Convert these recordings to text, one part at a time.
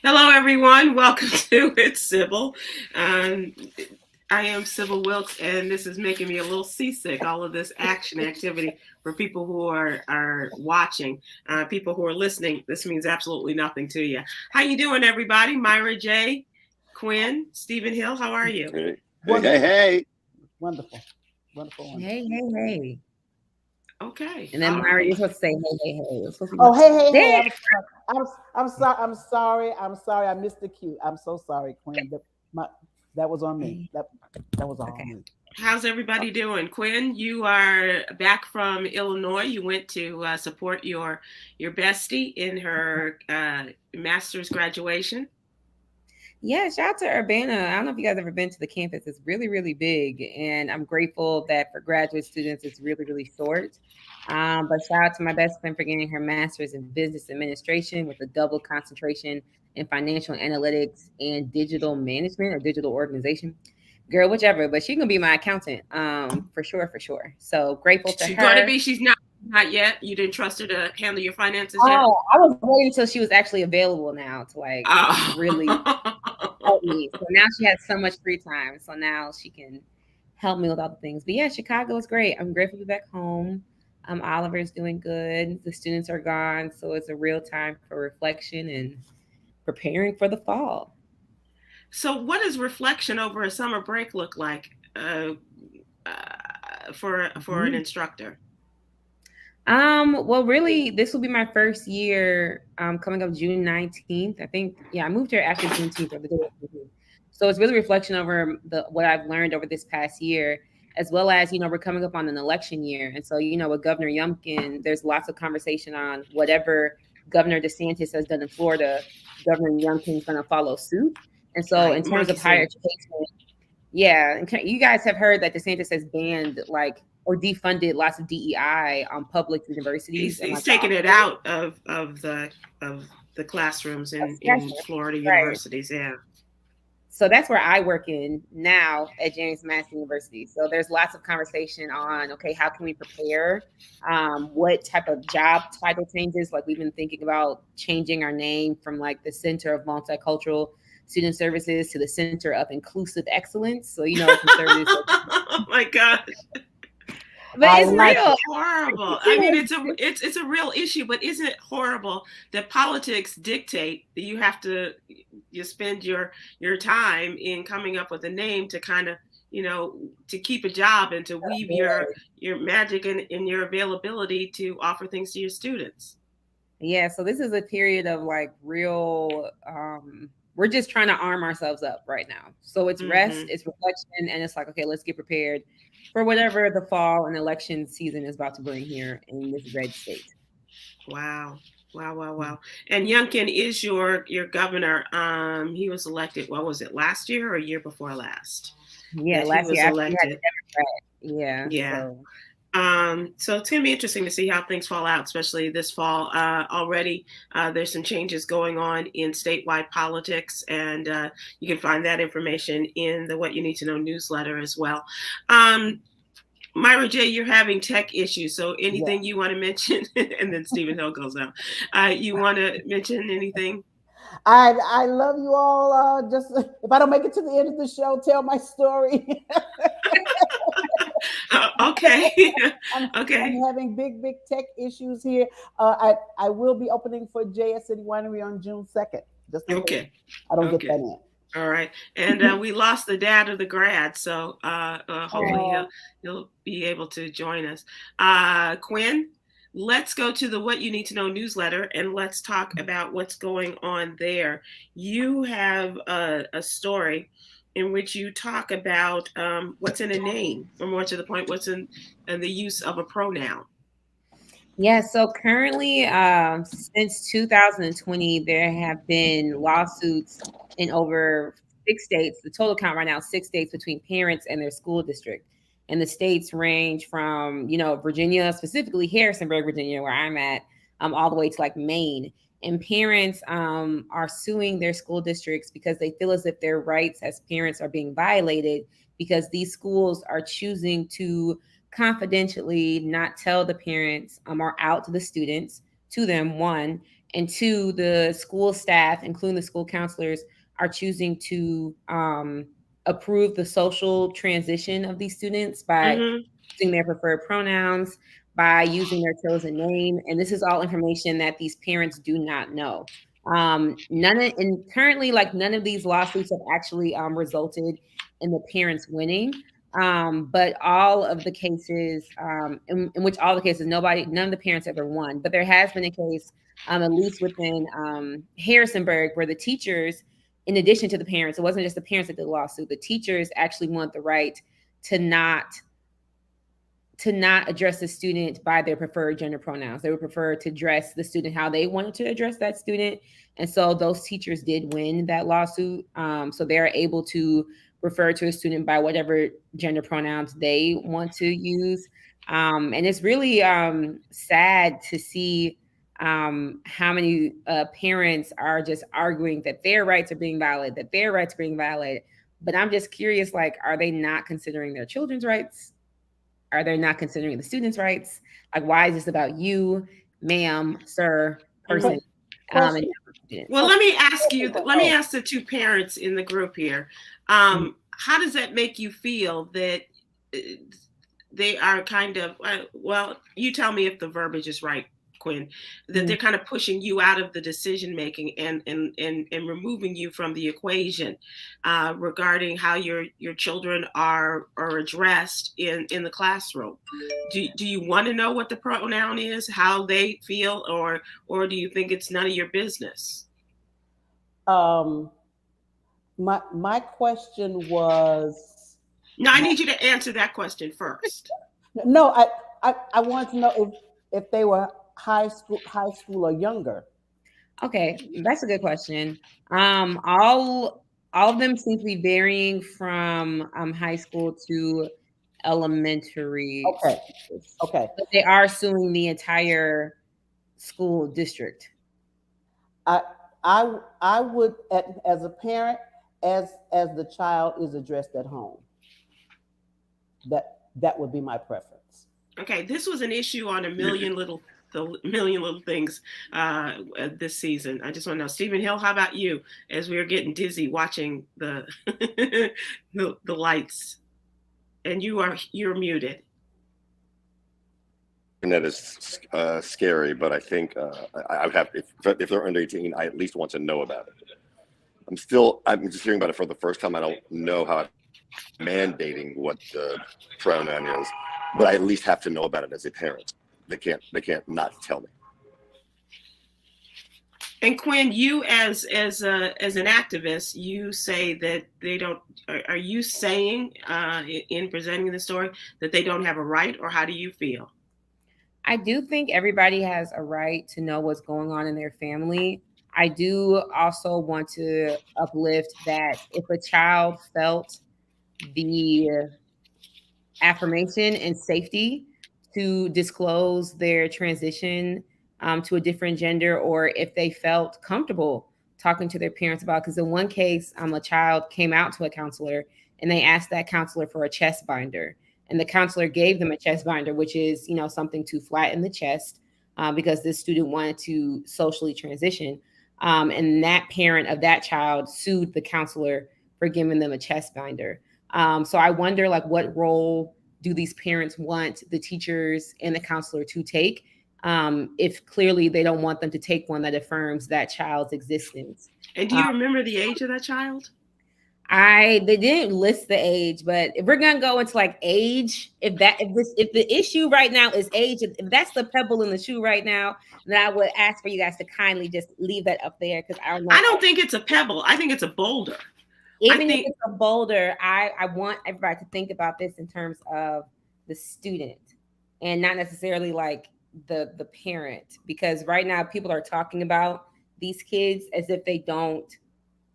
Hello, everyone. Welcome to It's Sybil. Um, I am Sybil Wilkes, and this is making me a little seasick. All of this action activity for people who are watching, people who are listening. This means absolutely nothing to you. How you doing, everybody? Myra J, Kwyn, Stephen Hill. How are you? Hey, Wonderful. hey. Wonderful. Wonderful. Hey. Okay. And then All Myra, right. you're supposed to say hey. It's supposed to be Oh, hey. There. I'm sorry. I missed the cue. I'm so sorry, Quinn. That was on me. That was all on me. How's everybody doing? Kwyn, you are back from Illinois. You went to support your bestie in her master's graduation. Yeah, shout out to Urbana. I don't know if you guys ever been to the campus. It's really, really big. And I'm grateful that for graduate students, it's really, really short. But shout out to my best friend for getting her master's in business administration with a double concentration in financial analytics and digital management or digital organization. Girl, whichever, but she's gonna be my accountant, for sure. So grateful to She's her. going to be. She's not yet. You didn't trust her to handle your finances yet. Oh, I was waiting until she was actually available now to really help me. So now she has so much free time. So now she can help me with all the things. But yeah, Chicago is great. I'm grateful to be back home. Oliver's doing good. The students are gone, so it's a real time for reflection and preparing for the fall. So, what does reflection over a summer break look like for an instructor? Well, really, this will be my first year coming up June 19th. I think, yeah, I moved here after Juneteenth or the day of Juneteenth. So it's really reflection over what I've learned over this past year, as well as, we're coming up on an election year. And so, with Governor Youngkin, there's lots of conversation on whatever Governor DeSantis has done in Florida, Governor Youngkin's going to follow suit. And so Right, in terms of higher education, yeah, and you guys have heard that DeSantis has banned or defunded lots of DEI on public universities. He's taking it out of the classrooms in Florida universities. Yeah. So that's where I work in now at James Madison University. So there's lots of conversation on, okay, how can we prepare? What type of job title changes? Like we've been thinking about changing our name from like the Center of Multicultural Student Services to the Center of Inclusive Excellence. So, conservatives. Oh my God. But it's real. Horrible. I mean, it's a real issue, but isn't it horrible that politics dictate that you spend your time in coming up with a name to kind of, to keep a job and to weave your magic and your availability to offer things to your students. Yeah. So this is a period of like real, we're just trying to arm ourselves up right now. So it's rest, it's reflection, and it's like, okay, let's get prepared for whatever the fall and election season is about to bring here in this red state. Wow. And Youngkin is your governor. He was elected, what was it, last year or a year before last? Yeah, last year. Elected. Yeah. So it's going to be interesting to see how things fall out, especially this fall. Already, there's some changes going on in statewide politics, and you can find that information in the What You Need to Know newsletter as well. Myra J, you're having tech issues, so anything you want to mention? And then Stephen Hill goes out. You want to mention anything? I love you all. Just if I don't make it to the end of the show, tell my story. Okay. I'm having big tech issues here. I will be opening for JS City Winery on June 2nd. Just okay. I don't get that in. All right. And we lost the dad of the grad, so hopefully he'll be able to join us. Kwyn, let's go to the What You Need to Know newsletter and let's talk about what's going on there. You have a story in which you talk about what's in a name, or more to the point, what's in the use of a pronoun. Yeah, so currently, since 2020, there have been lawsuits in over 6 states. The total count right now is 6 states between parents and their school district. And the states range from, Virginia, specifically Harrisonburg, Virginia, where I'm at, all the way to like Maine. And parents are suing their school districts because they feel as if their rights as parents are being violated because these schools are choosing to confidentially not tell the parents or out to the students, to them, one, And two, the school staff, including the school counselors, are choosing to approve the social transition of these students by Mm-hmm. using their preferred pronouns, by using their chosen name. And this is all information that these parents do not know. And currently, like, none of these lawsuits have actually resulted in the parents winning. But all of the cases, in which all the cases, none of the parents ever won. But there has been a case, at least within Harrisonburg, where the teachers, in addition to the parents, it wasn't just the parents that did the lawsuit, the teachers actually want the right to not address the student by their preferred gender pronouns. They would prefer to address the student how they wanted to address that student. And so those teachers did win that lawsuit. So they're able to refer to a student by whatever gender pronouns they want to use. And it's really sad to see how many parents are just arguing that their rights are being violated, But I'm just curious, like, are they not considering their children's rights? Are they not considering the students' rights? Like, why is this about you, ma'am, sir, person? Well, let me ask the two parents in the group here. How does that make you feel that they are kind of, well, you tell me if the verbiage is right, Kwyn, that they're kind of pushing you out of the decision making and removing you from the equation regarding how your children are addressed in the classroom. Do you want to know what the pronoun is, how they feel, or do you think it's none of your business? My question was. No, I need you to answer that question first. No, I want to know if they were high school or younger. Okay, that's a good question. All of them seem to be varying from high school to elementary. Okay. But they are suing the entire school district. I would, as a parent, as the child is addressed at home. That would be my preference. Okay, this was an issue on a million little things this season. I just want to know, Stephen Hill, how about you? As we were getting dizzy watching the the lights, and you're muted. And that is scary, but I think I would have, if they're under 18, I at least want to know about it. I'm just hearing about it for the first time. I don't know how I'm mandating what the pronoun is, but I at least have to know about it as a parent. They can't not tell me. And Kwyn, you as an activist, you say that they don't. Are you saying in presenting the story that they don't have a right, or how do you feel? I do think everybody has a right to know what's going on in their family. I do also want to uplift that if a child felt the affirmation and safety to disclose their transition to a different gender, or if they felt comfortable talking to their parents about, because in one case, a child came out to a counselor and they asked that counselor for a chest binder. And the counselor gave them a chest binder, which is, something to flatten the chest because this student wanted to socially transition. And that parent of that child sued the counselor for giving them a chest binder. So I wonder, like, what role do these parents want the teachers and the counselor to take if clearly they don't want them to take one that affirms that child's existence? And do you remember the age of that child? They didn't list the age, but if we're gonna go into like age, if the issue right now is age, if that's the pebble in the shoe right now, then I would ask for you guys to kindly just leave that up there, because I don't know. I don't think it's a pebble. I think it's a boulder. Even if it's a boulder, I want everybody to think about this in terms of the student and not necessarily like the parent, because right now people are talking about these kids as if they don't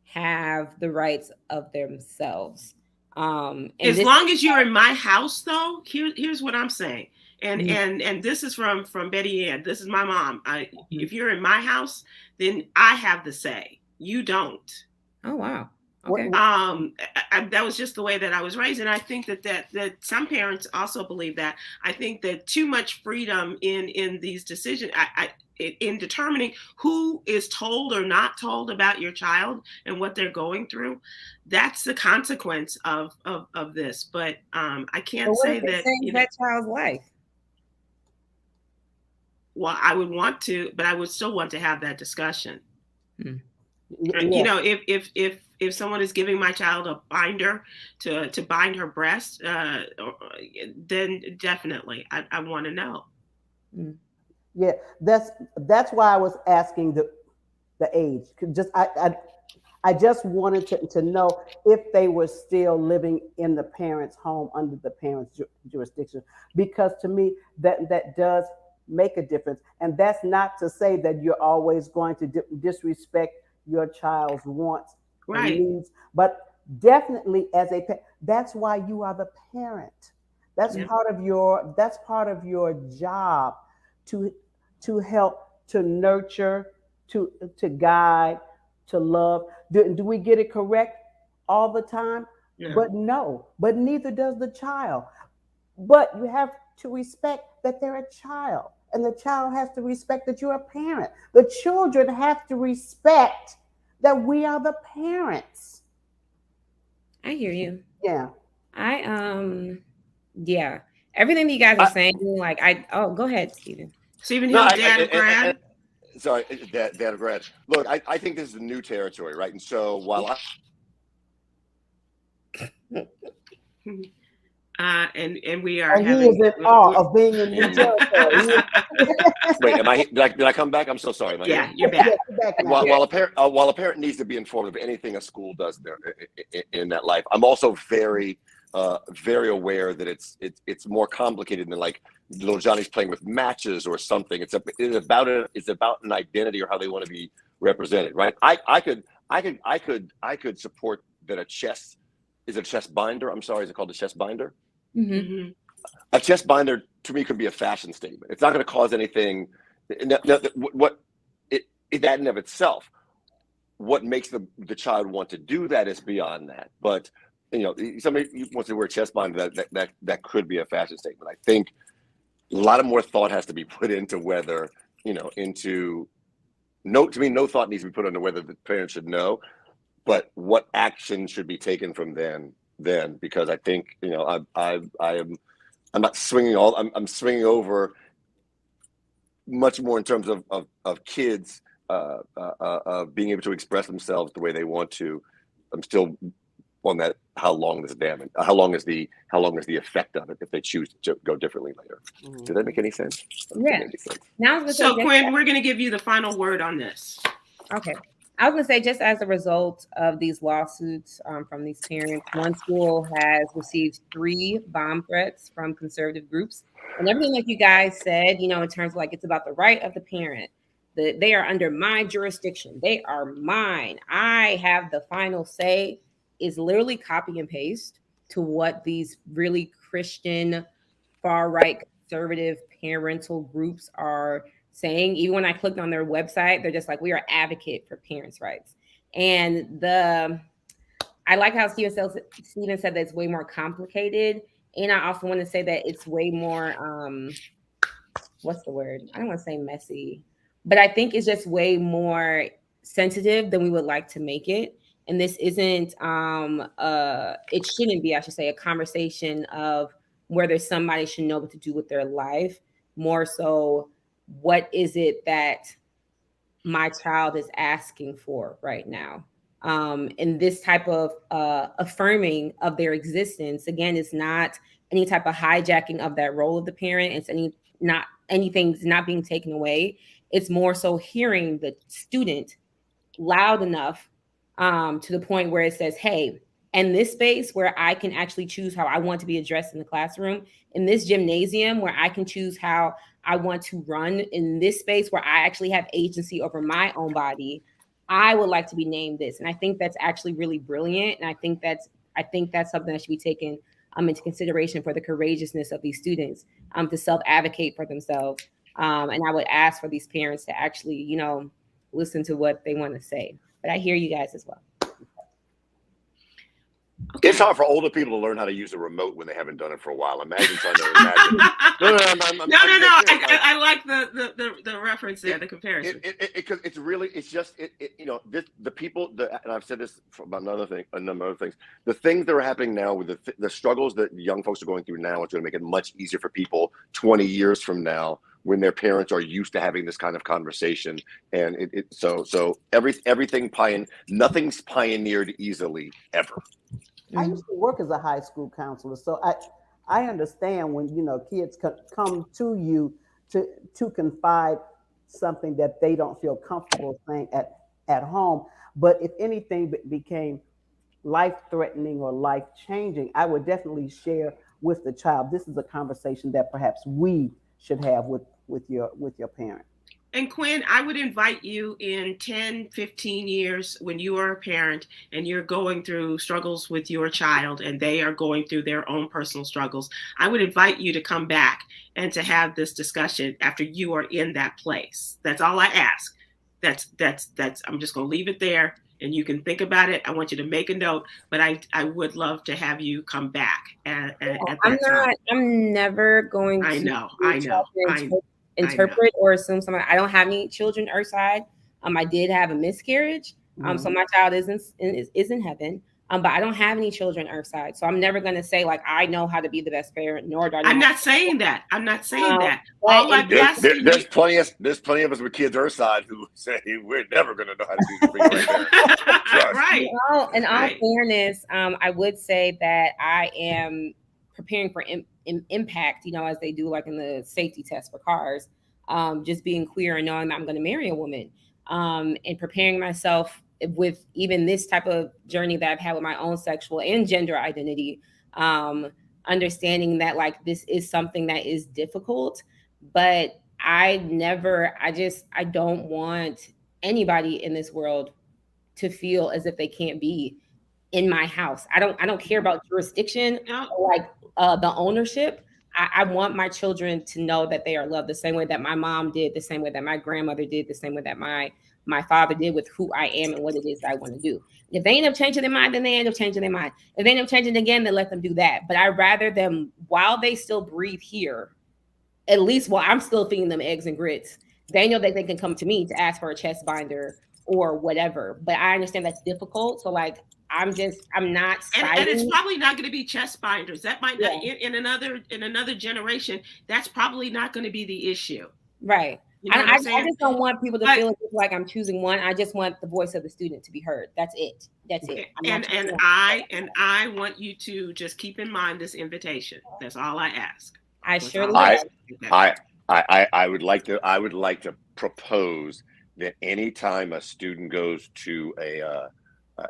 have the rights of themselves. As long as you're in my house, though, here's what I'm saying. And this is from Betty Ann. This is my mom. If you're in my house, then I have the say. You don't. Oh, wow. Okay. That was just the way that I was raised, and I think that some parents also believe that. I think that too much freedom in these decisions. in determining who is told or not told about your child and what they're going through, that's the consequence of this. But I can't But what say if it that, saves that child's life? Well, I would want to, but I would still want to have that discussion. Yeah. You know, if someone is giving my child a binder to bind her breast, then definitely I want to know. Yeah, that's why I was asking the age. Just I just wanted to know if they were still living in the parents' home under the parents' jurisdiction, because to me that does make a difference. And that's not to say that you're always going to disrespect your child's wants and Right. needs, but definitely as a that's why you are the parent. That's part of your job to help, to nurture, to guide, to love. Do we get it correct all the time? No. But no, but neither does the child. But you have to respect that they're a child, and the child has to respect that you're a parent. The children have to respect that we are the parents. I hear you. Yeah. Yeah. Everything that you guys are saying, like go ahead, Stephen. Stephen Hill, dad of grad. Sorry, dad of grad. Look, I think this is a new territory, right? And so while and we are he is in awe of being in new territory. Wait, did I come back? I'm so sorry. Yeah, you're back. While a parent needs to be informed of anything a school does there in that life, I'm also very aware that it's more complicated than like little Johnny's playing with matches or something. It's about an identity or how they want to be represented, right? I could support that a chest binder. I'm sorry, is it called a chest binder? Mm-hmm. A chest binder to me could be a fashion statement. It's not going to cause anything. What that in and of itself, what makes the child want to do that is beyond that. But you know, somebody wants to wear a chest binder, that could be a fashion statement. I think a lot of more thought has to be put into whether, to me, no thought needs to be put into whether the parents should know, but what action should be taken from then, because I think, I'm not swinging I'm swinging over much more in terms of kids being able to express themselves the way they want to. I'm still on that. How long is the effect of it if they choose to go differently later? Did that make any sense? Yeah. Now, so Kwyn, we're going to give you the final word on this. Okay. I was going to say, just as a result of these lawsuits from these parents, one school has received 3 bomb threats from conservative groups. And everything like you guys said, in terms of like, it's about the right of the parent, that they are under my jurisdiction. They are mine. I have the final say, is literally copy and paste to what these really Christian, far-right, conservative parental groups are saying. Even when I clicked on their website, they're just like, we are advocate for parents' rights. And I like how Stephen said that it's way more complicated. And I also want to say that it's way more, what's the word? I don't want to say messy, but I think it's just way more sensitive than we would like to make it. And this isn't, it shouldn't be, I should say, a conversation of whether somebody should know what to do with their life. More so, what is it that my child is asking for right now? And this type of affirming of their existence, again, is not any type of hijacking of that role of the parent. It's anything's not being taken away. It's more so hearing the student loud enough to the point where it says, hey, in this space where I can actually choose how I want to be addressed in the classroom, in this gymnasium where I can choose how I want to run, in this space where I actually have agency over my own body, I would like to be named this. And I think that's actually really brilliant. And I think that's something that should be taken into consideration for the courageousness of these students to self-advocate for themselves. And I would ask for these parents to actually, listen to what they want to say. But I hear you guys as well. Okay. It's hard for older people to learn how to use a remote when they haven't done it for a while. Imagine trying to imagine. No. I like the reference there, the comparison. Because it's really, it's just, the people, and I've said this about a number of other things. The things that are happening now with the struggles that young folks are going through now, it's going to make it much easier for people 20 years from now when their parents are used to having this kind of conversation. And nothing's pioneered easily ever. I used to work as a high school counselor, so I understand when kids come to you to confide something that they don't feel comfortable saying at home. But if anything became life-threatening or life-changing, I would definitely share with the child. This is a conversation that perhaps we should have with your parent. And Kwyn, I would invite you in 10, 15 years when you are a parent and you're going through struggles with your child and they are going through their own personal struggles. I would invite you to come back and to have this discussion after you are in that place. That's all I ask. That's I'm just going to leave it there and you can think about it. I want you to make a note, but I would love to have you come back at that time. I'm never going to. I know. Interpret or assume something. I don't have any children earthside. I did have a miscarriage. So my child is in heaven. But I don't have any children earthside. So I'm never going to say like I know how to be the best parent, nor do I. I'm not saying that. All I'm asking there's plenty of us with kids earthside who say we're never going to know how to do the thing right there. In all fairness, I would say that I am preparing for impact, as they do like in the safety test for cars, just being queer and knowing that I'm going to marry a woman, and preparing myself with even this type of journey that I've had with my own sexual and gender identity, understanding that like this is something that is difficult, but I don't want anybody in this world to feel as if they can't be in my house. I don't care about jurisdiction or like the ownership. I want my children to know that they are loved the same way that my mom did, the same way that my grandmother did, the same way that my father did with who I am and what it is that I want to do. If they end up changing their mind, then they end up changing their mind. If they end up changing again, then let them do that. But I'd rather them, while they still breathe here, at least while I'm still feeding them eggs and grits, they know that they can come to me to ask for a chest binder or whatever. But I understand that's difficult. So like, I'm not and it's probably not going to be chest binders. That might not in another generation. That's probably not going to be the issue. Right. I just don't want people to feel like I'm choosing one. I just want the voice of the student to be heard. That's it. I want you to just keep in mind this invitation. That's all I ask. I surely will. I would like to propose that anytime a student goes to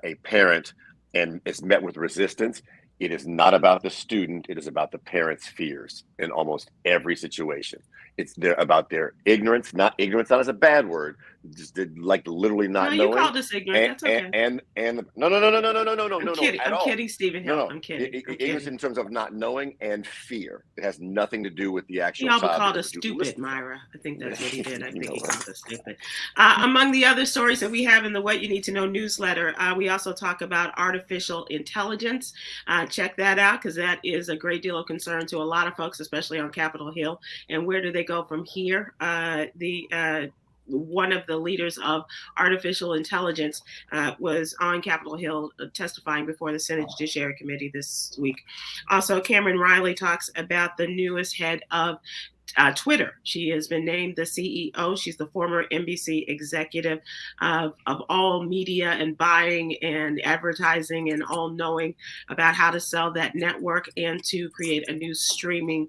a parent and is met with resistance, it is not about the student, it is about the parent's fears in almost every situation. It's about their ignorance, not as a bad word, just like literally not knowing. You called us ignorant. That's okay. And no. I'm kidding, Stephen Hill. No. I'm kidding. Ignorance in terms of not knowing and fear. It has nothing to do with the actual. He also called us stupid, Myra. I think that's what he did. I think he called us stupid. Among the other stories that we have in the What You Need to Know newsletter, we also talk about artificial intelligence. Check that out because that is a great deal of concern to a lot of folks, especially on Capitol Hill. And where do they go from here? One of the leaders of artificial intelligence was on Capitol Hill testifying before the Senate Judiciary Committee this week. Also, Cameron Riley talks about the newest head of Twitter. She has been named the CEO. She's the former NBC executive of all media and buying and advertising and all knowing about how to sell that network and to create a new streaming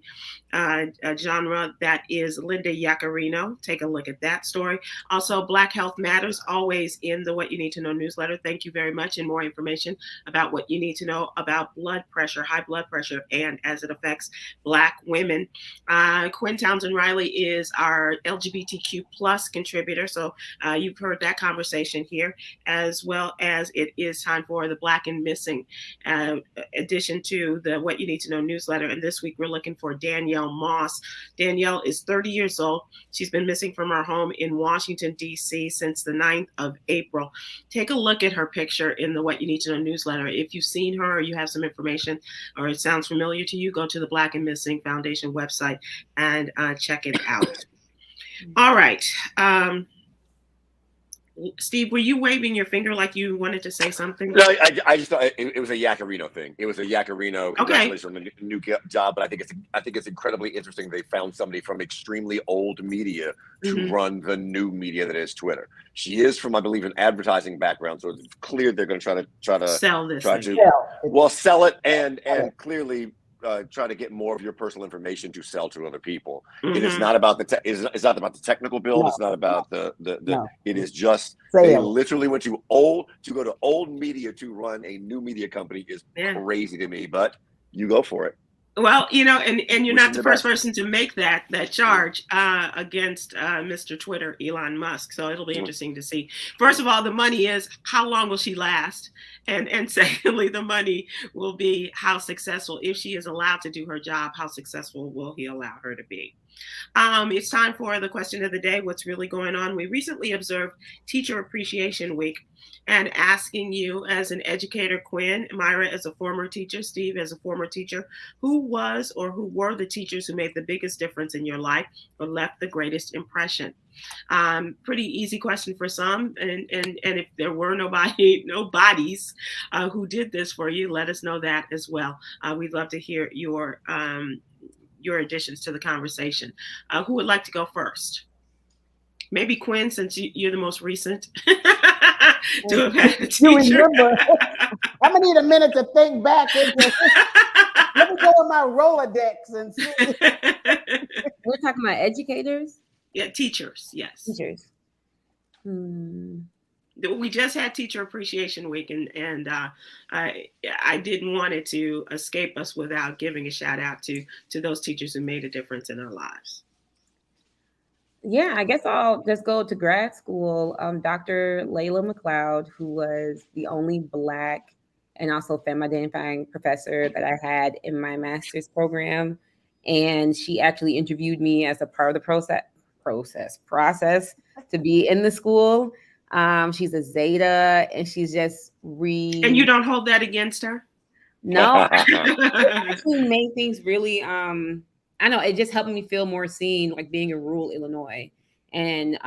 genre. That is Linda Yaccarino. Take a look at that story. Also, Black Health Matters, always in the What You Need to Know newsletter. Thank you very much. And more information about what you need to know about blood pressure, high blood pressure, and as it affects Black women. Kwyn Kwyn Townsend Riley is our LGBTQ plus contributor. So you've heard that conversation here, as well as it is time for the Black and Missing addition to the What You Need to Know newsletter. And this week we're looking for Danielle Moss. Danielle is 30 years old. She's been missing from her home in Washington, D.C. since the 9th of April. Take a look at her picture in the What You Need to Know newsletter. If you've seen her or you have some information or it sounds familiar to you, go to the Black and Missing Foundation website and check it out. All right. Steve, were you waving your finger like you wanted to say something? No, I just thought it was a Yacarino thing. It was a Yacarino. Congratulations on the new job, but I think it's incredibly interesting. They found somebody from extremely old media to run the new media that is Twitter. She is from, I believe, an advertising background, so it's clear they're going to try to sell this. Sell it and clearly. Try to get more of your personal information to sell to other people. It is not about it's not about the technical build. It's not about the it is just they literally went to go to old media to run a new media company is crazy to me, but you go for it. Well, and you're not the first person to make that charge against Mr. Twitter, Elon Musk. So it'll be interesting to see. First of all, the money is how long will she last? And secondly, the money will be how successful, if she is allowed to do her job, how successful will he allow her to be? It's time for the question of the day. What's really going on? We recently observed Teacher Appreciation Week, and asking you as an educator, Kwyn, Myra as a former teacher, Steve as a former teacher, who was or who were the teachers who made the biggest difference in your life or left the greatest impression? Pretty easy question for some, and if there were nobodies who did this for you, let us know that as well. We'd love to hear your additions to the conversation. Who would like to go first? Maybe Kwyn, since you're the most recent. To have had a teacher. You remember? I'm gonna need a minute to think back. Let me go in my Rolodex and see. We're talking about educators? Yeah, teachers, yes. Teachers. We just had Teacher Appreciation Week, and I didn't want it to escape us without giving a shout out to those teachers who made a difference in our lives. Yeah, I guess I'll just go to grad school. Dr. Layla McLeod, who was the only Black and also femme-identifying professor that I had in my master's program. And she actually interviewed me as a part of the process to be in the school. She's a Zeta, and she's just And you don't hold that against her? No. She made things really... I know it just helped me feel more seen, like being in rural Illinois and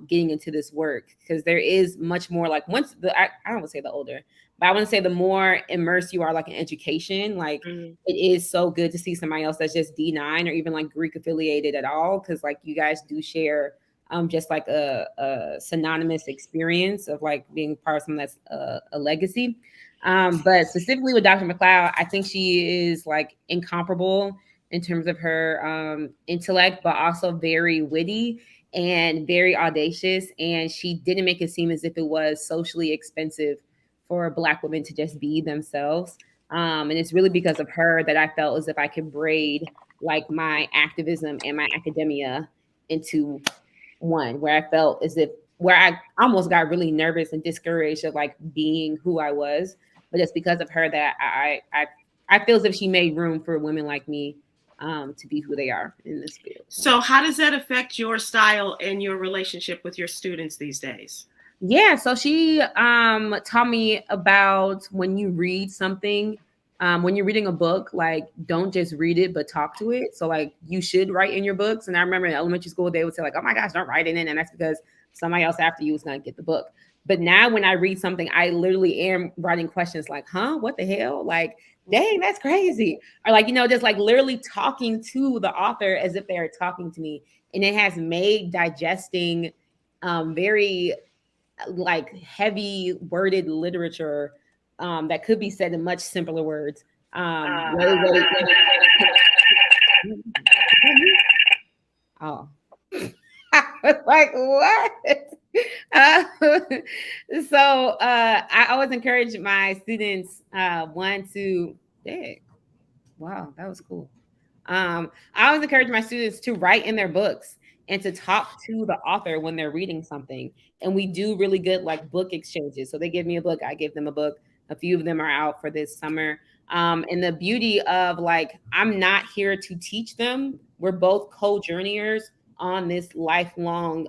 getting into this work, because there is much more like I don't want to say the older, but I want to say the more immersed you are like in education, like it is so good to see somebody else that's just D9 or even like Greek affiliated at all. Cause like you guys do share just like a synonymous experience of like being part of something that's a legacy. But specifically with Dr. McLeod, I think she is like incomparable in terms of her intellect, but also very witty and very audacious. And she didn't make it seem as if it was socially expensive for Black women to just be themselves. And it's really because of her that I felt as if I could braid like my activism and my academia into one, where I felt as if, where I almost got really nervous and discouraged of like being who I was. But it's because of her that I feel as if she made room for women like me to be who they are in this field. So how does that affect your style and your relationship with your students these days? Yeah, so she taught me about when you read something, when you're reading a book, like don't just read it, but talk to it. So like you should write in your books. And I remember in elementary school, they would say like, oh my gosh, don't write it in. And that's because somebody else after you is going to get the book. But now when I read something, I literally am writing questions like, huh, what the hell? Like, dang, that's crazy. Or like, just like literally talking to the author as if they are talking to me. And it has made digesting very like heavy worded literature that could be said in much simpler words. Oh, I was like, what? So I always encourage my students, wow, that was cool. I always encourage my students to write in their books and to talk to the author when they're reading something. And we do really good like book exchanges. So they give me a book, I give them a book. A few of them are out for this summer. And the beauty of like, I'm not here to teach them. We're both co-journeyers on this lifelong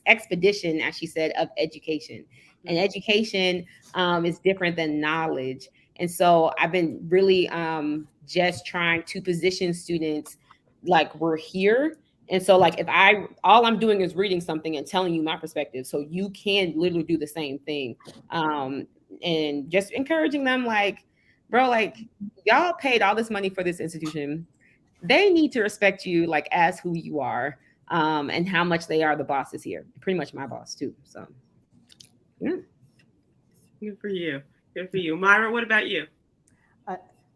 expedition, as she said, of education. And education is different than knowledge. And so I've been really just trying to position students like we're here. And so like if all I'm doing is reading something and telling you my perspective, so you can literally do the same thing. And just encouraging them like, bro, like y'all paid all this money for this institution. They need to respect you like as who you are, and how much they are the bosses here. Pretty much my boss too. So yeah. Good for you. Good for you. Myra, what about you?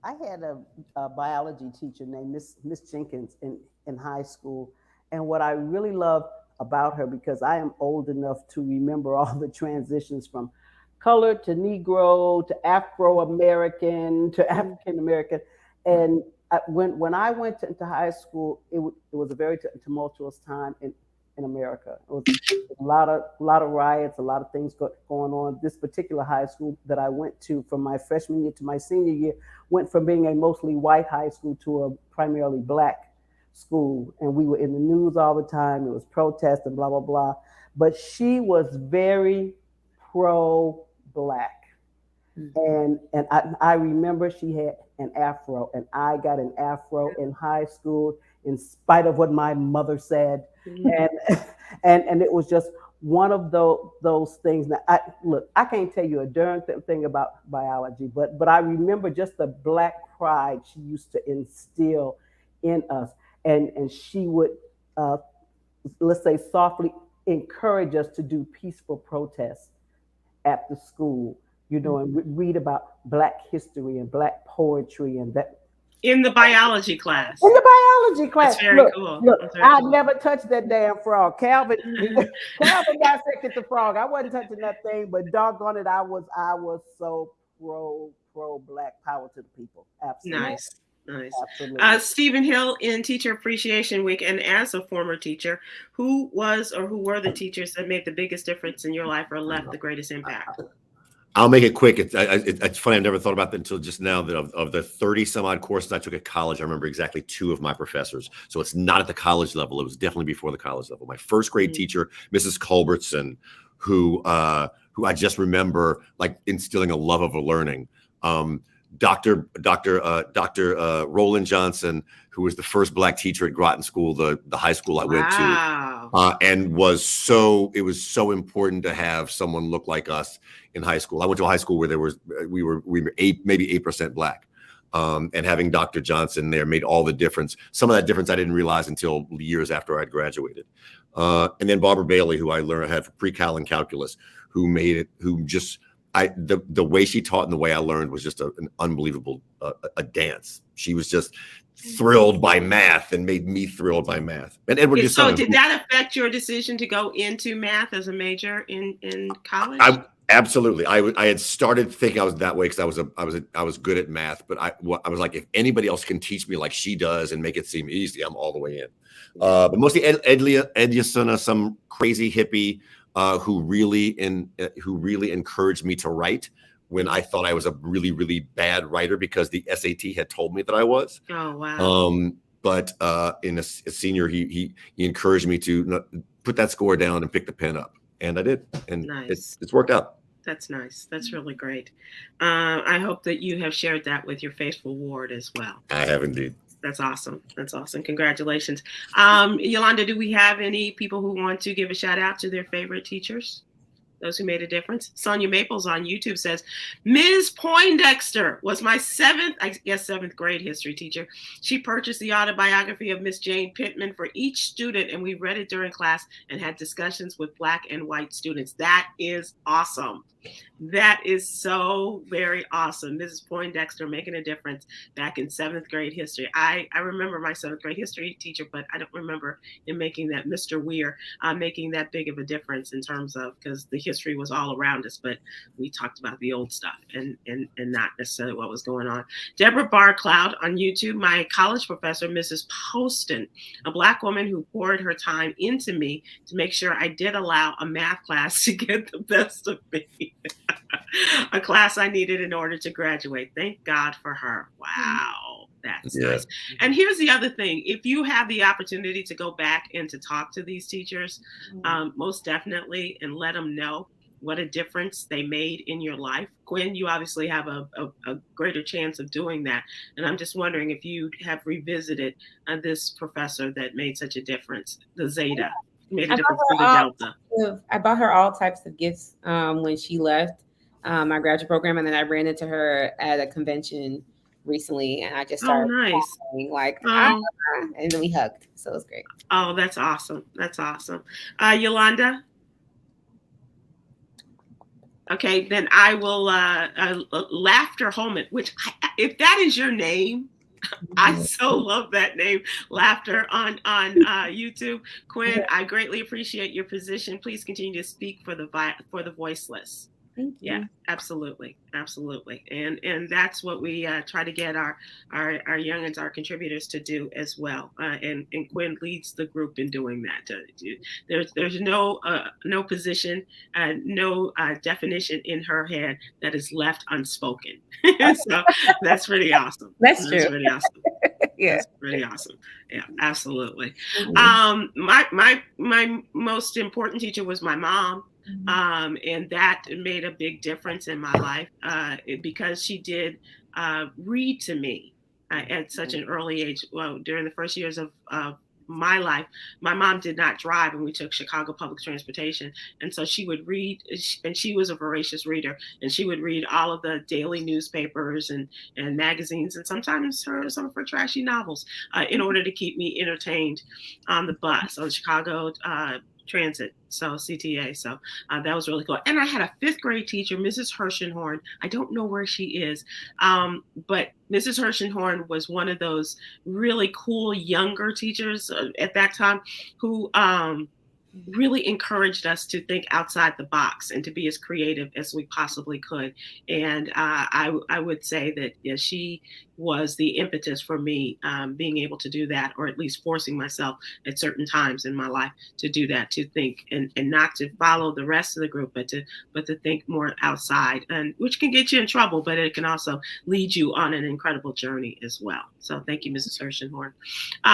I had a biology teacher named Miss Jenkins in high school. And what I really loved about her, because I am old enough to remember all the transitions from color to Negro to Afro-American to African-American. And when I went into high school, it was a very tumultuous time in America. It was a lot of riots, a lot of things going on. This particular high school that I went to from my freshman year to my senior year went from being a mostly white high school to a primarily Black school. And we were in the news all the time. It was protests and blah, blah, blah. But she was very pro-Black. And I remember she had an afro, and I got an afro in high school in spite of what my mother said. And it was just one of those things. Now, I can't tell you a darn thing about biology, but I remember just the Black pride she used to instill in us. And she would, let's say, softly encourage us to do peaceful protests at the school, and read about Black history and Black poetry and that. In the biology class. In the biology class. That's very cool. Look, I never touched that damn frog. Calvin dissected the frog. I wasn't touching that thing, but doggone it, I was so pro Black, power to the people. Absolutely. Nice. Absolutely. Stephen Hill, in Teacher Appreciation Week, and as a former teacher, who was or who were the teachers that made the biggest difference in your life or left the greatest impact? I'll make it quick. It's funny. I've never thought about that until just now. That of the 30 some odd courses I took at college, I remember exactly 2 of my professors. So it's not at the college level. It was definitely before the college level. My first grade teacher, Mrs. Culbertson, who I just remember like instilling a love of learning. Dr. Roland Johnson, who was the first Black teacher at Groton School, the high school I went to, and it was so important to have someone look like us in high school. I went to a high school where we were maybe 8% Black, and having Dr. Johnson there made all the difference. Some of that difference I didn't realize until years after I'd graduated. And then Barbara Bailey, who I had for pre-cal and calculus, the way she taught and the way I learned was just an unbelievable a dance. She was just thrilled by math and made me thrilled by math. And Edward, so did that affect your decision to go into math as a major in college? Absolutely. I had started thinking I was that way because I was good at math, but I was like, if anybody else can teach me like she does and make it seem easy, I'm all the way in. But mostly Edlia, some crazy hippie who really encouraged me to write when I thought I was a really, really bad writer because the SAT had told me that I was. Oh, wow. But in a senior, he encouraged me to put that score down and pick the pen up. And I did. And nice. It's worked out. That's nice. That's really great. I hope that you have shared that with your faithful ward as well. I have indeed. That's awesome. That's awesome. Congratulations. Yolanda, do we have any people who want to give a shout out to their favorite teachers? Those who made a difference? Sonia Maples on YouTube says, Ms. Poindexter was my seventh grade history teacher. She purchased the autobiography of Miss Jane Pittman for each student, and we read it during class and had discussions with Black and white students. That is awesome. That is so very awesome. Mrs. Poindexter making a difference back in 7th grade history. I remember my 7th grade history teacher, but I don't remember him making that, Mr. Weir, making that big of a difference in terms of, because the history was all around us, but we talked about the old stuff and not necessarily what was going on. Deborah Barcloud on YouTube, my college professor, Mrs. Poston, a Black woman who poured her time into me to make sure I did allow a math class to get the best of me. A class I needed in order to graduate. Thank God for her. Wow, that's nice. And here's the other thing. If you have the opportunity to go back and to talk to these teachers, most definitely, and let them know what a difference they made in your life. Kwyn, you obviously have a greater chance of doing that. And I'm just wondering if you have revisited this professor that made such a difference, the Zeta, made a difference for the Delta. I bought her all types of gifts when she left my graduate program, and then I ran into her at a convention recently, and I just started and then we hugged. So it was great. Oh, that's awesome. That's awesome. Yolanda? Okay, then I will Laughter Holman, which if that is your name, I so love that name, Laughter on YouTube. Kwyn, I greatly appreciate your position. Please continue to speak for the voiceless. Thank you. Yeah, absolutely, absolutely, and that's what we try to get our youngins, our contributors, to do as well. And Kwyn leads the group in doing that. There's no position, no definition in her head that is left unspoken. So that's pretty awesome. That's true. That's pretty awesome. Yeah, that's pretty awesome. Yeah, absolutely. My most important teacher was my mom. And that made a big difference in my life because she did read to me at such an early age. Well, during the first years of my life, my mom did not drive, and we took Chicago public transportation. And so she would read, and she was a voracious reader, and she would read all of the daily newspapers and magazines, and sometimes some of her trashy novels in order to keep me entertained on the bus, on Chicago Transit, so CTA. So that was really cool. And I had a 5th grade teacher, Mrs. Hershenhorn. I don't know where she is, but Mrs. Hershenhorn was one of those really cool younger teachers at that time who really encouraged us to think outside the box and to be as creative as we possibly could. And I would say that she was the impetus for me being able to do that, or at least forcing myself at certain times in my life to do that, to think and not to follow the rest of the group, but to think more outside, and which can get you in trouble, but it can also lead you on an incredible journey as well. So thank you, Mrs. Hershenhorn.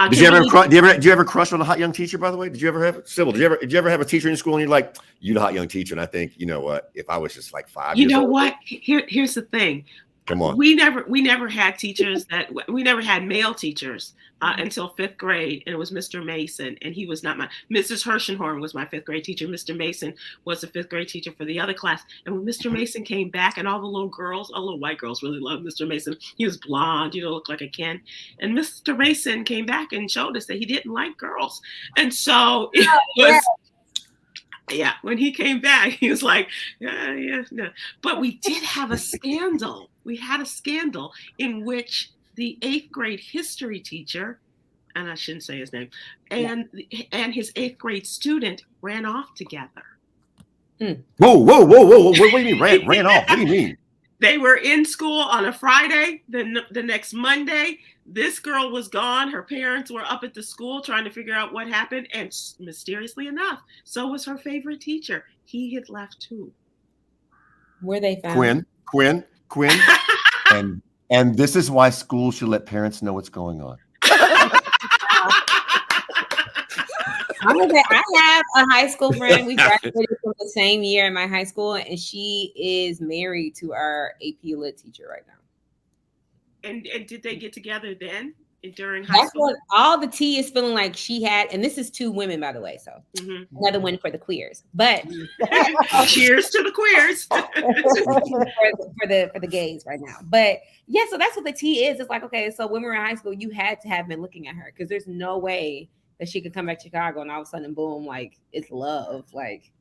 Did you ever have a crush on a hot young teacher, by the way? Did you ever have it? Sybil, did you ever have a teacher in school and you're like, you the hot young teacher? And I think, you know what, if I was just like 5 years old. You know what? Here's the thing. Come on. We never had teachers we never had male teachers until 5th grade, and it was Mr. Mason, and he was not Mrs. Hershenhorn was my 5th grade teacher. Mr. Mason was the 5th grade teacher for the other class. And when Mr. Mason came back, and all the little white girls really loved Mr. Mason. He was blonde, looked like a Ken. And Mr. Mason came back and showed us that he didn't like girls. And so it was. Yeah, when he came back, he was like, yeah. But we did have a scandal. We had a scandal in which the 8th grade history teacher, and I shouldn't say his name, and his 8th grade student ran off together. Whoa. What do you mean ran off? What do you mean? They were in school on a Friday. The next Monday, this girl was gone. Her parents were up at the school trying to figure out what happened. And mysteriously enough, so was her favorite teacher. He had left too. Were they found? Kwyn. and this is why schools should let parents know what's going on. I have a high school friend. We graduated from the same year in my high school, and she is married to our AP Lit teacher right now. And did they get together then during high school? What all the tea is feeling like she had, and this is 2 women, by the way. So another one for the queers, but cheers to the queers for the gays right now. But yeah, so that's what the tea is. It's like, okay, so when we were in high school, you had to have been looking at her, because there's no way that she could come back to Chicago and all of a sudden, boom, like it's love. Like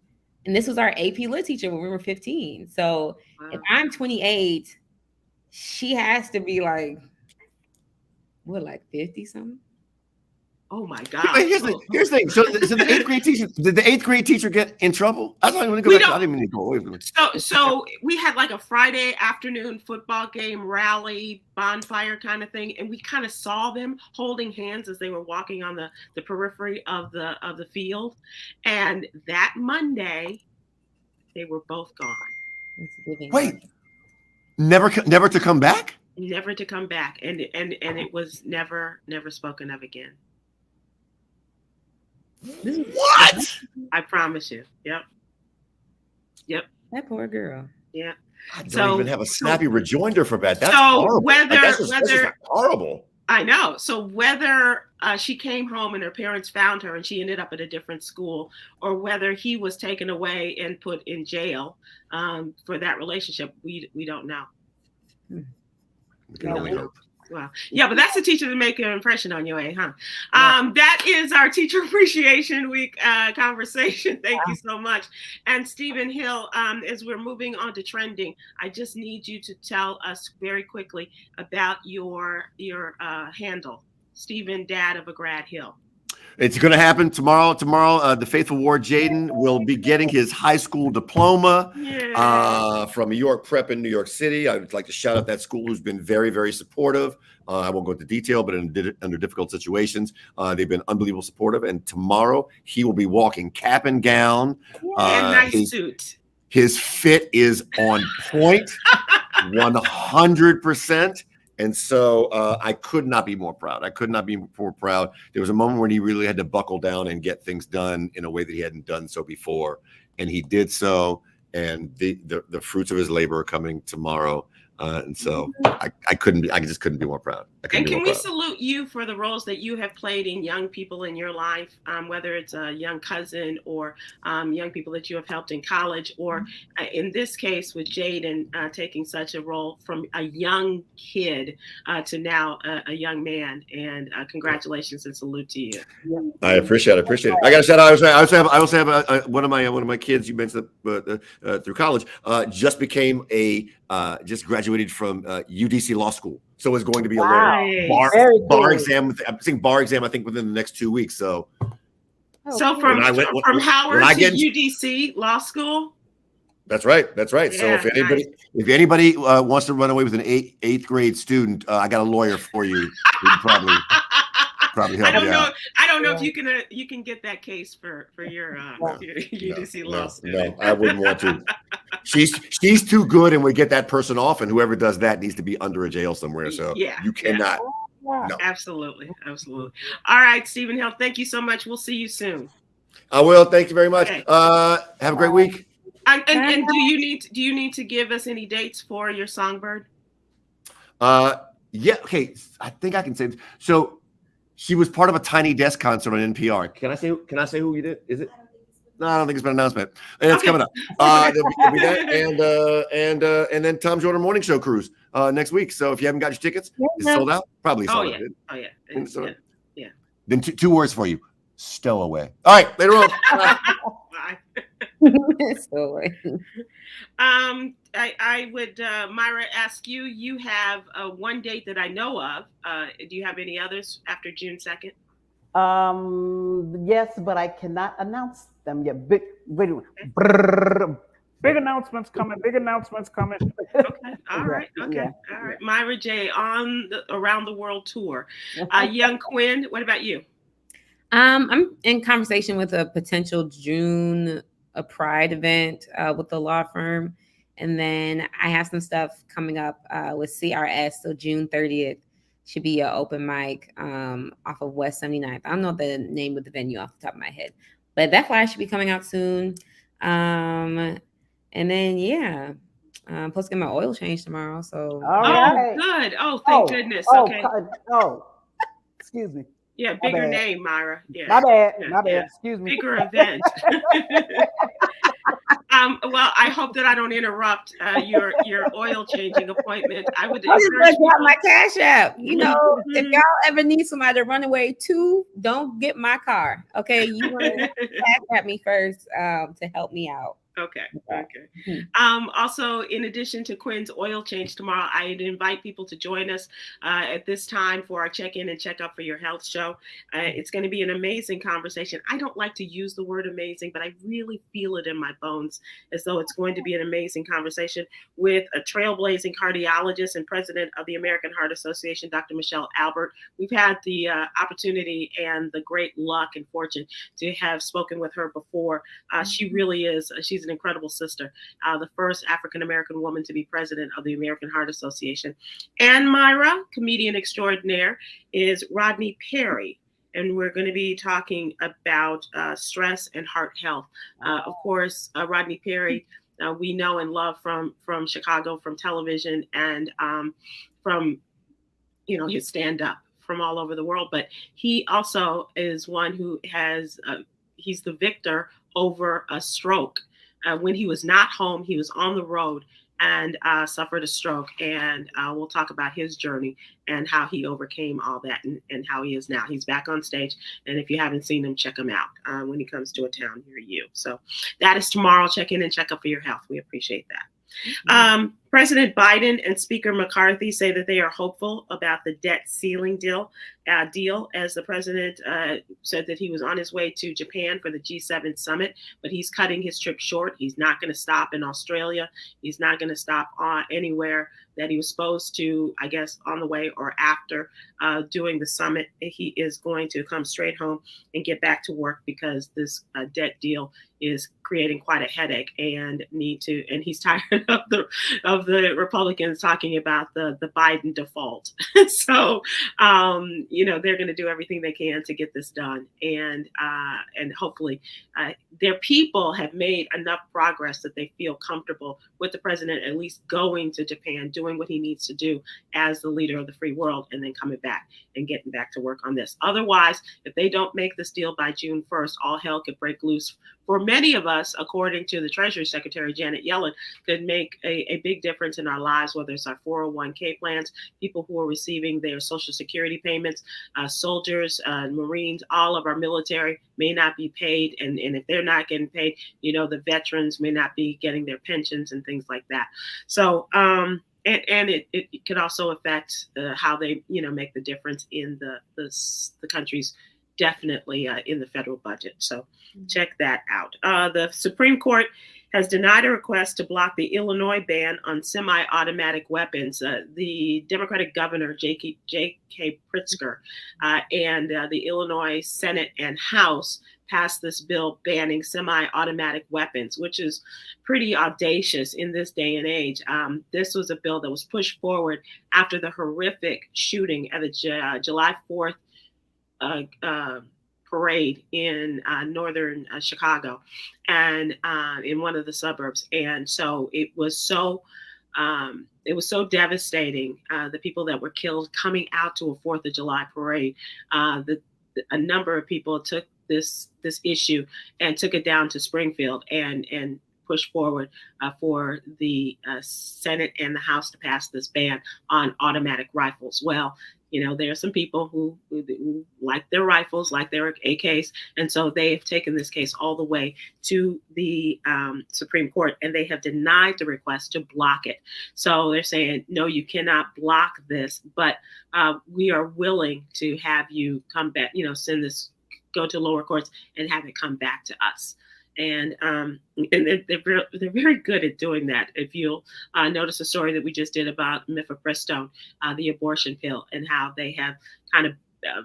And this was our AP Lit teacher when we were 15. So if I'm 28, she has to be like, what, like 50 something? Oh my God! Here's the thing. So the eighth grade teacher, did the eighth grade teacher get in trouble? I didn't mean to go away from it. So we had like a Friday afternoon football game, rally, bonfire kind of thing, and we kind of saw them holding hands as they were walking on the periphery of the field. And that Monday, they were both gone. Wait, never to come back? Never to come back, and it was never spoken of again. What? I promise you. Yep. That poor girl. Yeah. I don't even have a snappy rejoinder for that. That's so horrible. That's just horrible. I know. So whether she came home and her parents found her and she ended up at a different school, or whether he was taken away and put in jail for that relationship, we don't know. We can only hope. Wow. Yeah, but that's a teacher to make an impression on you, huh? That is our Teacher Appreciation Week conversation. Thank you so much. And Stephen Hill, as we're moving on to trending, I just need you to tell us very quickly about your handle, Stephen, Dad of a Grad Hill. It's going to happen tomorrow. The faithful Ward Jaden will be getting his high school diploma from York Prep in New York City. I would like to shout out that school who's been very, very supportive. I won't go into detail, but under difficult situations, they've been unbelievable supportive. And tomorrow he will be walking cap and gown. And nice suit. His fit is on point, 100%. And so I could not be more proud. There was a moment when he really had to buckle down and get things done in a way that he hadn't done so before. And he did so. And the fruits of his labor are coming tomorrow. And so I just couldn't be more proud. And can we salute you for the roles that you have played in young people in your life, whether it's a young cousin or young people that you have helped in college, or in this case with Jaden taking such a role from a young kid to now a young man. And congratulations and salute to you. I appreciate it. I got to shout out. I also have one of my kids. You mentioned through college just became just graduated from UDC Law School. So it's going to be a bar exam. I'm saying bar exam, I think, within the next 2 weeks. So from Howard to UDC Law School. That's right. Yeah, so if anybody wants to run away with an eighth grade student, I got a lawyer for you. Probably help you out. I don't know if you can get that case for your UDC Law student. No, I wouldn't want to. She's too good, and we get that person off, and whoever does that needs to be under a jail somewhere. So you cannot. Yeah. No. Absolutely. All right, Stephen Hill, thank you so much. We'll see you soon. I will. Thank you very much. Okay. Have a great week. And do you need to give us any dates for your Songbird? Yeah. Okay. I think I can say this. So she was part of a Tiny Desk concert on NPR. Can I say who you did? Is it? No, I don't think it's been an announcement. And it's coming up. There'll be that and then Tom Jordan Morning Show cruise next week. So if you haven't got your tickets, it's sold out. Probably sold out. Oh yeah. Then two words for you: stowaway. All right, later on. Bye. I would Myra ask you. You have one date that I know of. Do you have any others after June 2nd? Yes, but I cannot announce them yet. Big announcements coming. Okay. All right. Myra J on the Around the World tour. Young Kwyn, what about you? I'm in conversation with a potential June Pride event with the law firm, and then I have some stuff coming up with CRS. So June 30th. Should be an open mic off of West 79th. I don't know the name of the venue off the top of my head, but that flyer should be coming out soon. And then I'm supposed to get my oil change tomorrow. So good. Oh, thank goodness. Okay. Excuse me. Yeah, bigger name, Myra. Yeah. My bad. Excuse me. Bigger event. Well, I hope that I don't interrupt your oil changing appointment. I would encourage you. My Cash App. If y'all ever need somebody to run away don't get my car. Okay, you want to Cash App me first to help me out. Okay. Okay. Okay. Also, in addition to Kwyn's oil change tomorrow, I'd invite people to join us at this time for our check-in and check-up for your health show. It's going to be an amazing conversation. I don't like to use the word amazing, but I really feel it in my bones as though it's going to be an amazing conversation with a trailblazing cardiologist and president of the American Heart Association, Dr. Michelle Albert. We've had the opportunity and the great luck and fortune to have spoken with her before. She really is. She's an incredible sister, the first African-American woman to be president of the American Heart Association. And Myra, comedian extraordinaire, is Rodney Perry. And we're going to be talking about stress and heart health. Of course, Rodney Perry, we know and love from Chicago, from television, and from his stand-up from all over the world. But he also is one who has he's the victor over a stroke. When he was not home, he was on the road and suffered a stroke. And we'll talk about his journey and how he overcame all that and how he is now. He's back on stage. And if you haven't seen him, check him out when he comes to a town near you. So that is tomorrow. Check in and check up for your health. We appreciate that. President Biden and Speaker McCarthy say that they are hopeful about the debt ceiling deal, as the president said that he was on his way to Japan for the G7 summit, but he's cutting his trip short. He's not going to stop in Australia. He's not going to stop anywhere that he was supposed to, I guess, on the way or after doing the summit. He is going to come straight home and get back to work because this debt deal is creating quite a headache and he's tired of the Republicans talking about the Biden default. So, they're going to do everything they can to get this done. And hopefully their people have made enough progress that they feel comfortable with the president at least going to Japan, doing what he needs to do as the leader of the free world, and then coming back and getting back to work on this. Otherwise, if they don't make this deal by June 1st, all hell could break loose. For many of us, according to the Treasury Secretary, Janet Yellen, could make a big difference in our lives, whether it's our 401k plans, people who are receiving their Social Security payments, soldiers, Marines, all of our military may not be paid. And if they're not getting paid, the veterans may not be getting their pensions and things like that. So, and it could also affect how they, make the difference in the country's definitely in the federal budget. So check that out. The Supreme Court has denied a request to block the Illinois ban on semi-automatic weapons. The Democratic governor, J.K. Pritzker, and the Illinois Senate and House passed this bill banning semi-automatic weapons, which is pretty audacious in this day and age. This was a bill that was pushed forward after the horrific shooting at the July 4th parade in northern Chicago and in one of the suburbs. And so it was so devastating, the people that were killed coming out to a 4th of July parade. A number of people took this issue and took it down to Springfield and pushed forward for the Senate and the House to pass this ban on automatic rifles. Well, there are some people who like their rifles, like their AKs. And so they've taken this case all the way to the Supreme Court, and they have denied the request to block it. So they're saying, no, you cannot block this, but we are willing to have you come back, send this, go to lower courts and have it come back to us. And they're very good at doing that. If you'll notice a story that we just did about mifepristone, the abortion pill, and how they have kind of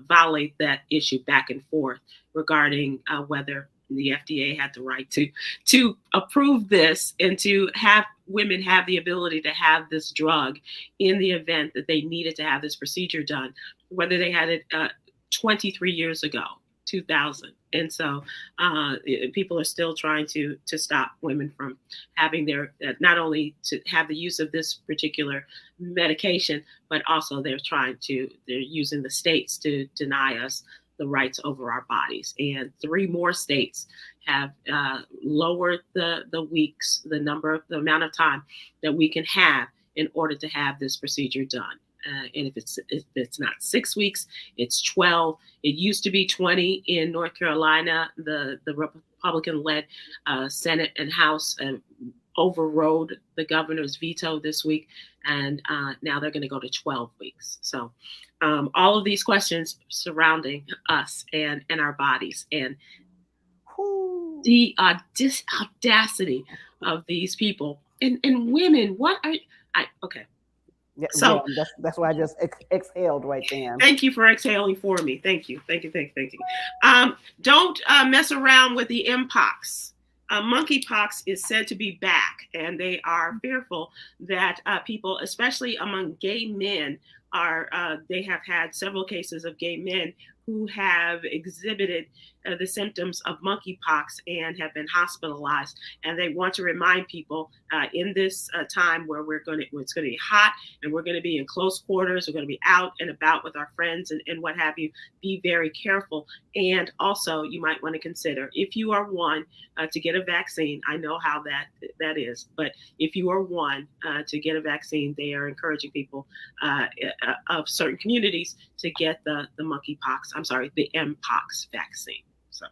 volleyed that issue back and forth regarding whether the FDA had the right to approve this and to have women have the ability to have this drug in the event that they needed to have this procedure done, whether they had it 23 years ago. 2000. And so people are still trying to stop women from having their, not only to have the use of this particular medication, but also they're using the states to deny us the rights over our bodies. And 3 more states have lowered the weeks, the amount of time that we can have in order to have this procedure done. And if it's not 6 weeks, it's 12. It used to be 20 in North Carolina. The Republican-led Senate and House overrode the governor's veto this week, and now they're going to go to 12 weeks. So all of these questions surrounding us and our bodies, and the audacity of these people and women. What are okay? Yeah, So yeah, that's why I just exhaled right there. Thank you for exhaling for me. Thank you. Don't mess around with the mpox. Monkeypox is said to be back, and they are fearful that people, especially among gay men, they have had several cases of gay men who have exhibited the symptoms of monkeypox and have been hospitalized. And they want to remind people in this time where it's going to be hot and we're going to be in close quarters, we're going to be out and about with our friends and what have you, be very careful. And also, you might want to consider, if you are one to get a vaccine, I know how that is, but if you are one to get a vaccine, they are encouraging people of certain communities to get the mpox vaccine. So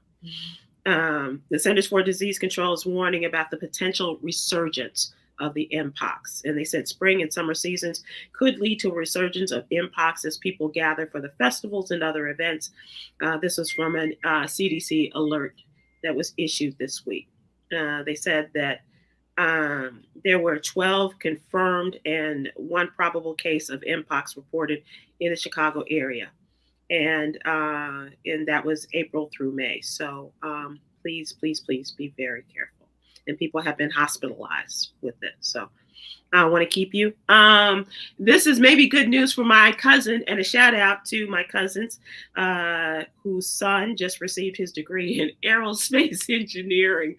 the Centers for Disease Control is warning about the potential resurgence of the mpox. And they said spring and summer seasons could lead to a resurgence of mpox as people gather for the festivals and other events. This was from a CDC alert that was issued this week. They said that there were 12 confirmed and 1 probable case of mpox reported in the Chicago area. And that was April through May. So please be very careful. And people have been hospitalized with it. So I want to keep you. This is maybe good news for my cousin, and a shout out to my cousins whose son just received his degree in aerospace engineering.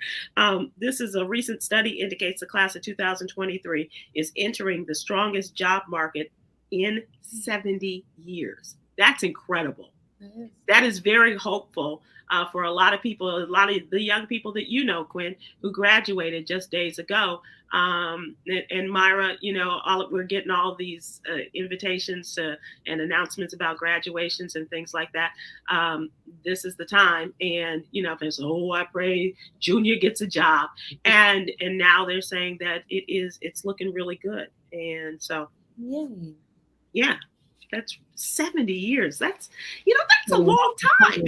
This is a recent study indicates the class of 2023 is entering the strongest job market in 70 years. That's incredible. That is very hopeful for a lot of people, a lot of the young people that you know, Kwyn, who graduated just days ago. And Myra, we're getting all these invitations and announcements about graduations and things like that. This is the time. And, if it's, I pray Junior gets a job. And now they're saying that it's looking really good. And so, yeah. That's 70 years. That's a long time.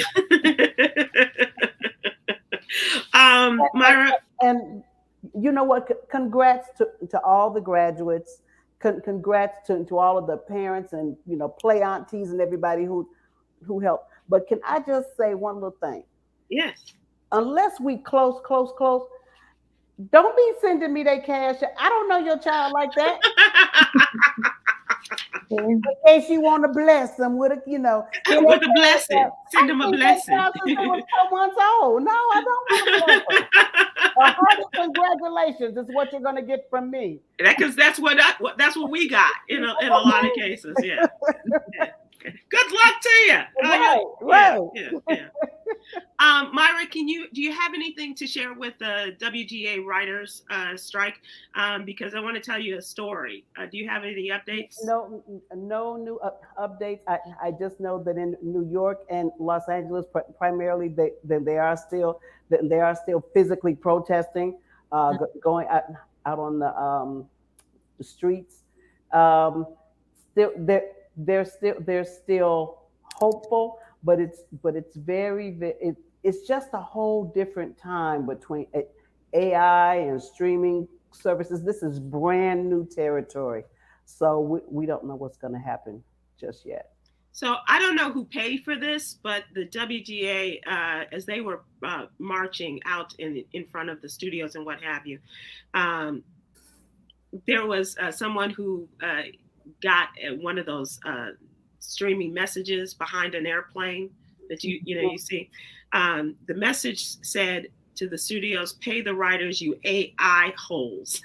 Myra. And you know what? Congrats to all the graduates. Congrats to all of the parents and, play aunties and everybody who helped. But can I just say one little thing? Yes. Unless we close, don't be sending me that cash. I don't know your child like that. In case you want to bless them with a, with a blessing. Send them a blessing. 4 months old. No, I don't want to bless them. A hearty congratulations is what you're going to get from me. Because that's what we got in a lot of cases. Yeah. Good luck to you. Right. Yeah. Myra, do you have anything to share with the WGA writers strike? Because I want to tell you a story. Do you have any updates? No new updates. I just know that in New York and Los Angeles, primarily, they are still physically protesting, going out on the streets. They're still hopeful, but it's just a whole different time between AI and streaming services. This is brand new territory, so we don't know what's going to happen just yet. So I don't know who paid for this, but the WGA, as they were marching out in front of the studios and what have you, there was someone who got one of those streaming messages behind an airplane that you see. The message said, to the studios, pay the writers, you AI holes.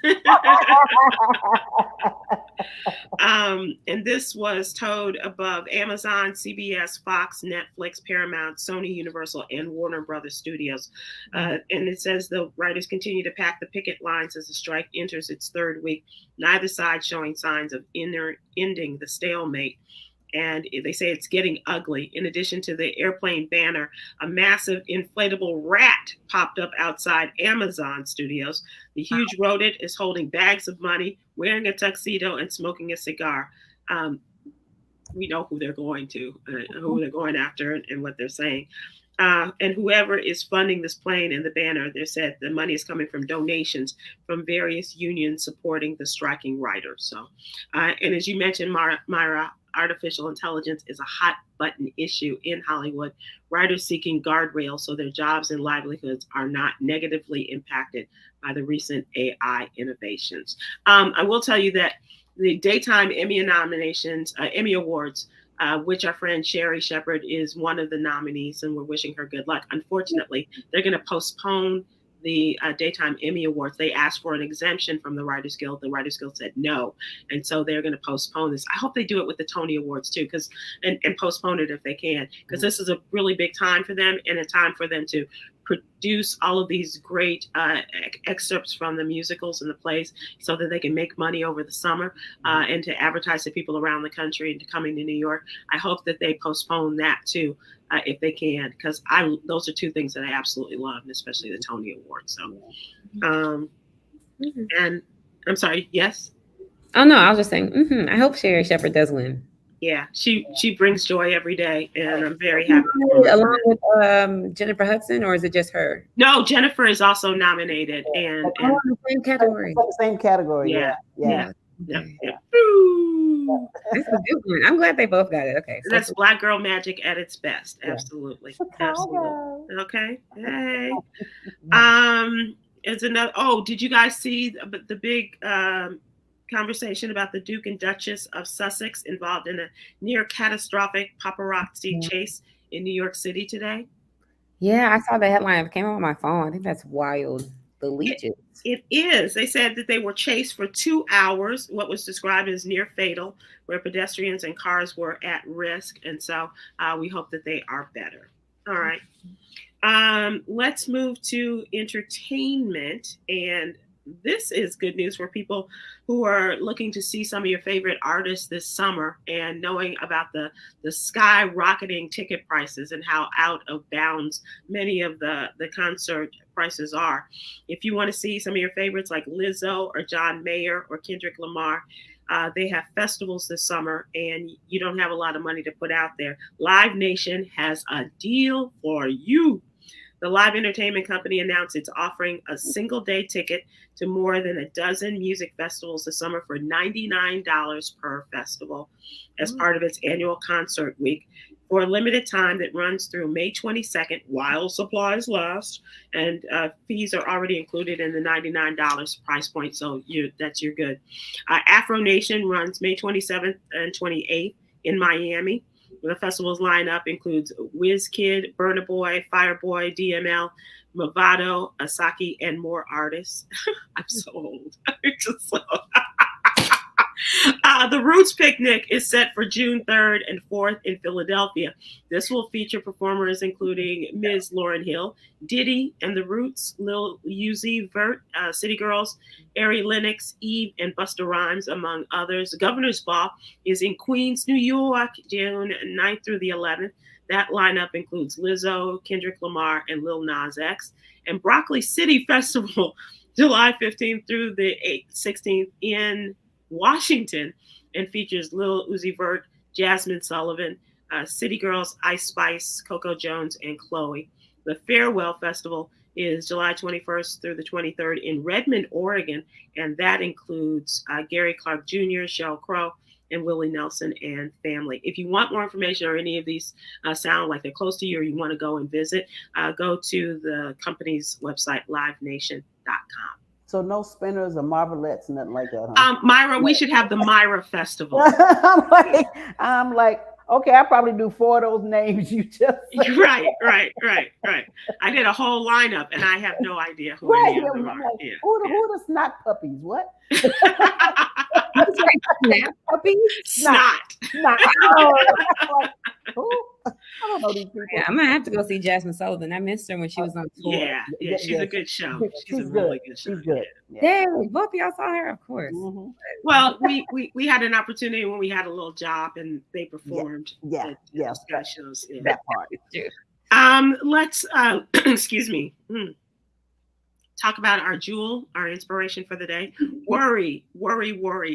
And this was told above Amazon, CBS, Fox, Netflix, Paramount, Sony, Universal, and Warner Brothers Studios. And it says the writers continue to pack the picket lines as the strike enters its third week, neither side showing signs of ending the stalemate. And they say it's getting ugly. In addition to the airplane banner, a massive inflatable rat popped up outside Amazon studios. The huge rodent is holding bags of money, wearing a tuxedo, and smoking a cigar. We know who they're going to, who they're going after, and what they're saying. And whoever is funding this plane and the banner, they said the money is coming from donations from various unions supporting the striking writers. So, and as you mentioned, Myra, artificial intelligence is a hot button issue in Hollywood. Writers seeking guardrails so their jobs and livelihoods are not negatively impacted by the recent AI innovations. I will tell you that the daytime Emmy nominations, Emmy Awards, which our friend Sherry Shepard is one of the nominees, and we're wishing her good luck. Unfortunately, they're going to postpone the daytime Emmy Awards. They asked for an exemption from the Writers Guild. The Writers Guild said no, and so they're going to postpone this. I hope they do it with the Tony Awards too, and postpone it if they can, because this is a really big time for them, and a time for them to produce all of these great excerpts from the musicals and the plays so that they can make money over the summer and to advertise to people around the country and to coming to New York. I hope that they postpone that too if they can, because those are two things that I absolutely love, and especially the Tony Awards. So, and I'm sorry, yes? Oh, no, I was just saying, I hope Sherry Shepard does win. Yeah, she brings joy every day, and I'm very happy. Along with Jennifer Hudson, or is it just her? No, Jennifer is also nominated, and the same category. Same category. Yeah. That's a good one. I'm glad they both got it. Okay, so that's Black girl magic at its best. Absolutely, absolutely. Okay, hey. Is another. Oh, did you guys see the big conversation about the Duke and Duchess of Sussex involved in a near catastrophic paparazzi chase in New York City today? Yeah, I saw the headline. It came on my phone. I think that's wild. The leeches. It is. They said that they were chased for 2 hours, what was described as near fatal, where pedestrians and cars were at risk. And so we hope that they are better. All right. Let's move to entertainment. And this is good news for people who are looking to see some of your favorite artists this summer and knowing about the skyrocketing ticket prices and how out of bounds many of the concert prices are. If you want to see some of your favorites like Lizzo or John Mayer or Kendrick Lamar, they have festivals this summer and you don't have a lot of money to put out there. Live Nation has a deal for you. The live entertainment company announced it's offering a single-day ticket to more than a dozen music festivals this summer for $99 per festival as part of its annual concert week for a limited time that runs through May 22nd while supplies last. And fees are already included in the $99 price point, so that's your good. Afro Nation runs May 27th and 28th in Miami. The festival's lineup includes WizKid, Burna Boy, Fireboy, DML, Movado, Asaki, and more artists. I'm so old. The Roots Picnic is set for June 3rd and 4th in Philadelphia. This will feature performers including Ms. Lauryn Hill, Diddy and the Roots, Lil Uzi Vert, City Girls, Ari Lennox, Eve, and Busta Rhymes, among others. Governor's Ball is in Queens, New York, June 9th through the 11th. That lineup includes Lizzo, Kendrick Lamar, and Lil Nas X. And Broccoli City Festival, July 15th through the 16th in Washington, and features Lil Uzi Vert, Jasmine Sullivan, City Girls, Ice Spice, Coco Jones, and Chloe. The Farewell Festival is July 21st through the 23rd in Redmond, Oregon, and that includes Gary Clark Jr., Sheryl Crow, and Willie Nelson and family. If you want more information or any of these sound like they're close to you or you want to go and visit, go to the company's website, livenation.com. So no spinners or marvelettes, nothing like that, huh? Myra, we should have the Myra Festival. I'm like, Okay, I probably do 4 of those names you just said. Right. I did a whole lineup, and I have no idea who Right. any of Yeah, them I'm are. like, Yeah. who are the snot puppies? What? Snap puppies? Snot. Snot. Oh, like, who? I don't know these people. Yeah, I'm gonna have to go see Jasmine Sullivan. I missed her when she was on tour. Yeah, she's a good show. She's a good. really good show. She's good. Yeah. Dang, both of y'all saw her, of course. Mhm. Well, we had an opportunity when we had a little job and they performed. Yeah. at Yeah. Sky shows. Yeah. That part. Let's excuse me. Talk about our jewel, our inspiration for the day. Worry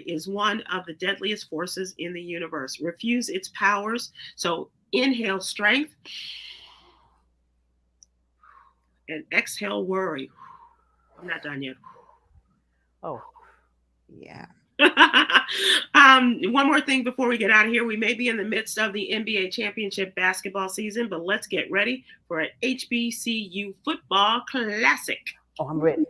is one of the deadliest forces in the universe. Refuse its powers. So inhale strength and exhale worry. I'm not done yet. Oh. Yeah. One more thing before we get out of here. We may be in the midst of the NBA championship basketball season, but let's get ready for an HBCU football classic. Oh, I'm ready.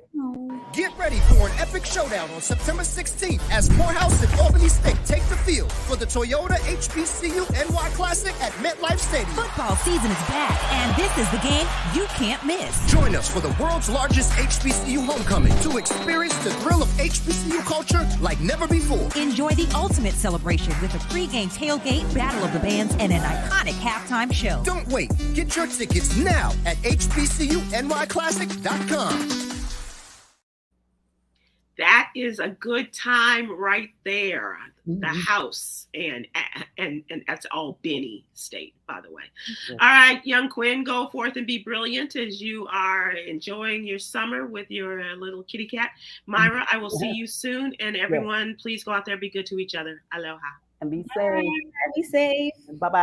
Get ready for an epic showdown on September 16th as Morehouse and Albany State take the field for the Toyota HBCU NY Classic at MetLife Stadium. Football season is back, and this is the game you can't miss. Join us for the world's largest HBCU homecoming to experience the thrill of HBCU culture like never before. Enjoy the ultimate celebration with a pregame tailgate, battle of the bands, and an iconic halftime show. Don't wait. Get your tickets now at hbcunyclassic.com. That is a good time right there. The house and that's all Benny State, by the way. All right, young Kwyn, go forth and be brilliant as you are enjoying your summer with your little kitty cat. Myra, I will see you soon, and everyone, please go out there, be good to each other. Aloha. And be safe. Be safe. Bye-bye.